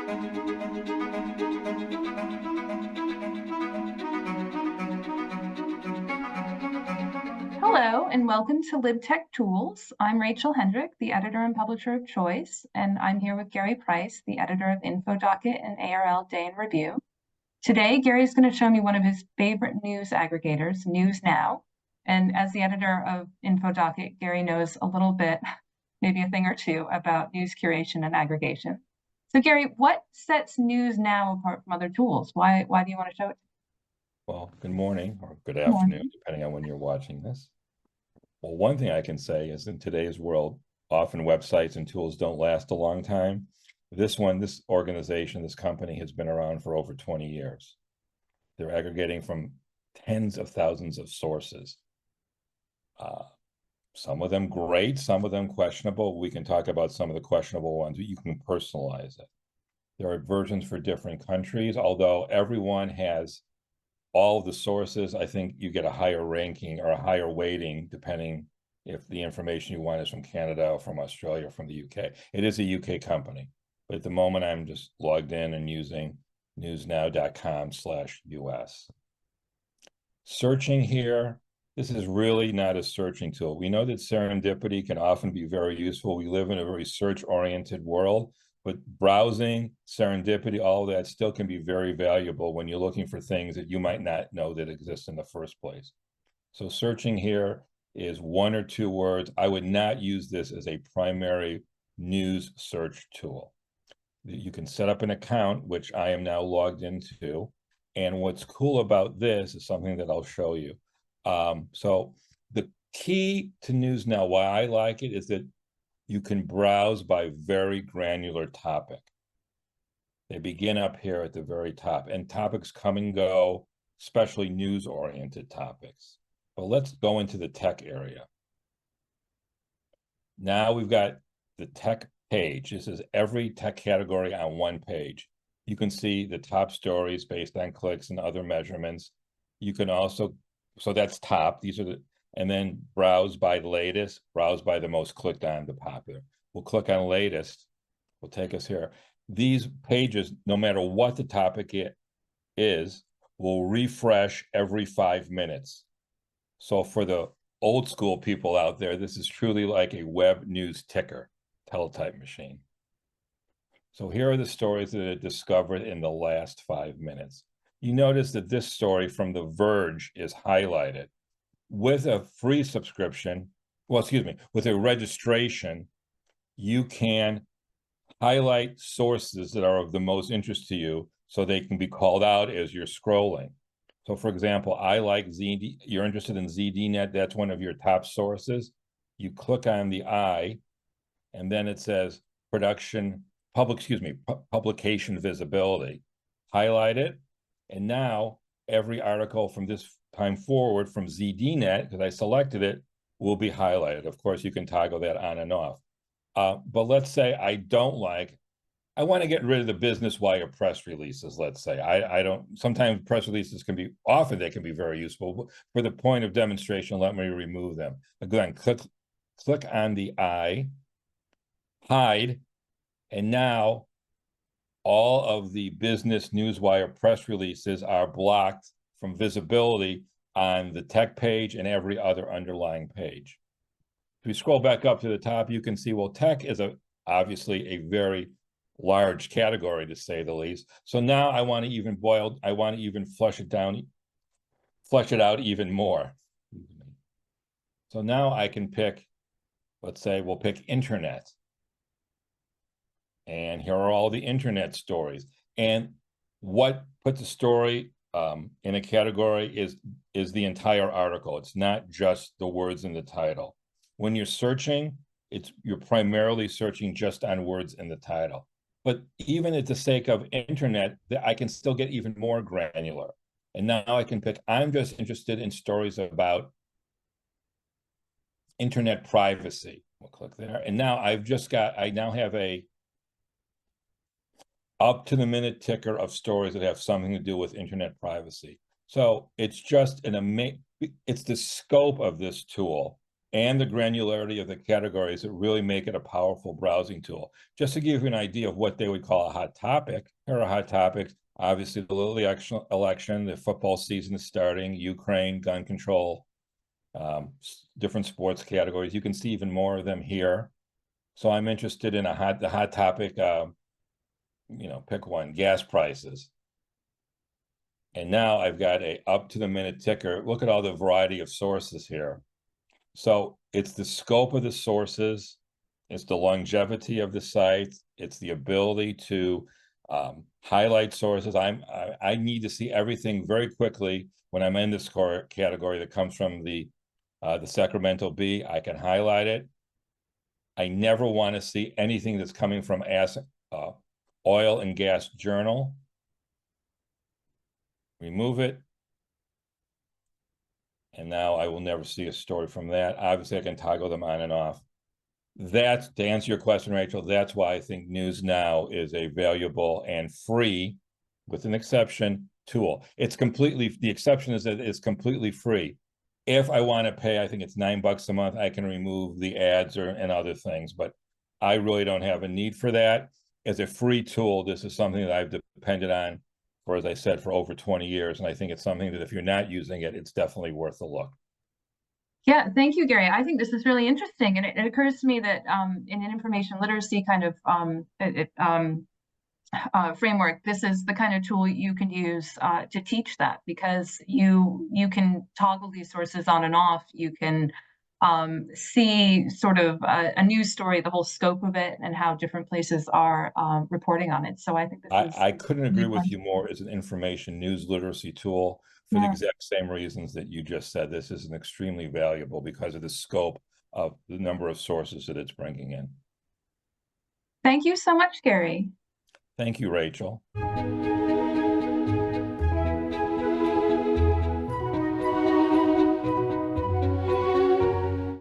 Hello, and welcome to LibTech Tools. I'm Rachel Hendrick, the editor and publisher of Choice, and I'm here with Gary Price, the editor of InfoDocket and ARL Day in Review. Today, Gary's going to show me one of his favorite news aggregators, NewsNow. And as the editor of InfoDocket, Gary knows a little bit, maybe a thing or two, about news curation and aggregation. So Gary, what sets NewsNow apart from other tools? Why do you want to show it? Well, good morning or good Morning. afternoon, depending on when you're watching this. Well, one thing I can say is in today's world, often websites and tools don't last a long time. This organization, this company has been around for over 20 years. They're aggregating from tens of thousands of sources. Some of them great, some of them questionable. We can talk about some of the questionable ones, but you can personalize it. There are versions for different countries, although everyone has all of the sources. I think you get a higher ranking or a higher weighting depending if the information you want is from Canada or from Australia or from the UK. It is a UK company, but at the moment I'm just logged in and using newsnow.com/US. Searching here, this is really not a searching tool. We know that serendipity can often be very useful. We live in a very search-oriented world, but browsing, serendipity, all of that still can be very valuable when you're looking for things that you might not know that exist in the first place. So searching here is 1 or 2 words. I would not use this as a primary news search tool. You can set up an account, which I am now logged into. And what's cool about this is something that I'll show you. So the key to NewsNow, why I like it, is that you can browse by very granular topic. They begin up here at the very top, and topics come and go, especially news-oriented topics. But let's go into the tech area. Now we've got the tech page. This is every tech category on one page. You can see the top stories based on clicks and other measurements. You can also, so that's top, these are the, and then browse by latest, browse by the most clicked on, the popular. We'll click on latest, will take us here. These pages, no matter what the topic is, will refresh every 5 minutes. So for the old school people out there, this is truly like a web news ticker, teletype machine. So here are the stories that are discovered in the last 5 minutes. You notice that this story from The Verge is highlighted. With a free subscription, well, excuse me, with a registration, you can highlight sources that are of the most interest to you so they can be called out as you're scrolling. So for example, I like ZD, you're interested in ZDNet, that's one of your top sources. You click on the I, and then it says publication visibility. Highlight it, and now every article from this time forward from ZDNet, because I selected it, will be highlighted. Of course, you can toggle that on and off. But let's say I want to get rid of the business wire press releases, let's say. I don't, sometimes press releases can be, often they can be very useful. For the point of demonstration, let me remove them. Again, click on the I, hide, and now all of the business newswire press releases are blocked from visibility on the tech page and every other underlying page. If we scroll back up to the top, you can see, well, tech is obviously a very large category, to say the least. So now I want to even flush it out even more. So now I can pick, let's say we'll pick internet. And here are all the internet stories. And what puts a story in a category is the entire article. It's not just the words in the title. When you're searching, you're primarily searching just on words in the title. But even at the sake of internet, I can still get even more granular. And now I can pick, I'm just interested in stories about internet privacy. We'll click there. And now I now have a up to the minute ticker of stories that have something to do with internet privacy. So it's just it's the scope of this tool and the granularity of the categories that really make it a powerful browsing tool. Just to give you an idea of what they would call a hot topic, here are hot topics. Obviously, the little election, the football season is starting, Ukraine, gun control, different sports categories. You can see even more of them here. So I'm interested in the hot topic, pick one, gas prices. And now I've got a up to the minute ticker. Look at all the variety of sources here. So it's the scope of the sources, it's the longevity of the site, it's the ability to highlight sources. I need to see everything very quickly when I'm in this category that comes from the Sacramento Bee. I can highlight it. I never want to see anything that's coming from Oil and Gas Journal. Remove it. And now I will never see a story from that. Obviously, I can toggle them on and off. That's, to answer your question, Rachel, that's why I think NewsNow is a valuable and free, with an exception, tool. It's completely, the exception is that it's completely free. If I want to pay, I think it's $9 a month, I can remove the ads and other things, but I really don't have a need for that. As a free tool, this is something that I've depended on for, as I said, for over 20 years. And I think it's something that if you're not using it, it's definitely worth a look. Yeah, thank you, Gary. I think this is really interesting. And it occurs to me that in an information literacy kind of framework, this is the kind of tool you can use to teach that, because you can toggle these sources on and off. You can see sort of a news story, the whole scope of it, and how different places are reporting on it. So I think this is I couldn't agree with you more as an information news literacy tool for the exact same reasons that you just said. This is an extremely valuable because of the scope of the number of sources that it's bringing in. Thank you so much, Gary. Thank you, Rachel.